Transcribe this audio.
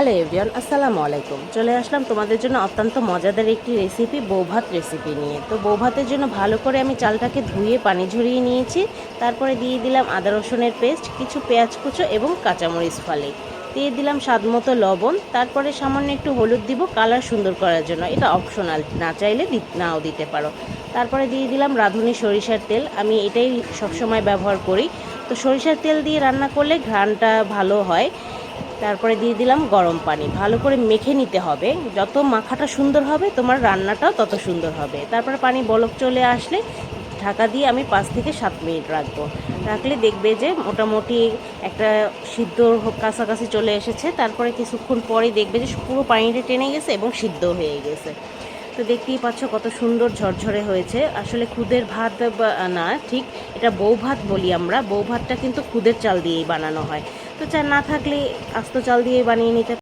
Hello everyone, আসসালামু আলাইকুম। চলে আসলাম তোমাদের জন্য অত্যন্ত মজাদার একটি রেসিপি, বৌভাত রেসিপি নিয়ে। তো বৌভাতের জন্য ভালো করে আমি চালটাকে ধুয়ে পানি ঝরিয়ে নিয়েছি। তারপরে দিয়ে দিলাম আদা রসুনের পেস্ট, কিছু পেঁয়াজ কুচো এবং কাঁচামরিচ ফালি। দিয়ে দিলাম স্বাদ মতো লবণ। তারপরে সামান্য একটু হলুদ দিব কালার সুন্দর করার জন্য, এটা অপশনাল, না চাইলে নাও দিতে পারো। তারপরে দিয়ে দিলাম রাঁধুনি সরিষার তেল, আমি এটাই সবসময় ব্যবহার করি। তো সরিষার তেল দিয়ে রান্না করলে ঘ্রাণটা ভালো হয়। তারপরে দিয়ে দিলাম গরম পানি, ভালো করে মেখে নিতে হবে। যত মাখাটা সুন্দর হবে তোমার রান্নাটাও তত সুন্দর হবে। তারপরে পানি বলক চলে আসলে ঢাকা দিয়ে আমি 5 থেকে 7 মিনিট রাখবো। রাখলে দেখবে যে মোটামুটি একটা সিদ্ধ কাছাকাছি চলে এসেছে। তারপরে কিছুক্ষণ পরেই দেখবে যে পুরো পানিটা টেনে গেছে এবং সিদ্ধ হয়ে গেছে। তো দেখতেই পাচ্ছ কত সুন্দর ঝরঝরে হয়েছে। আসলে খুদের ভাত না, ঠিক এটা বউ ভাত বলি আমরা। বউ ভাতটা কিন্তু খুদের চাল দিয়েই বানানো হয়। তো চা না থাকলে আস্ত চাল দিয়ে বানিয়ে নিতে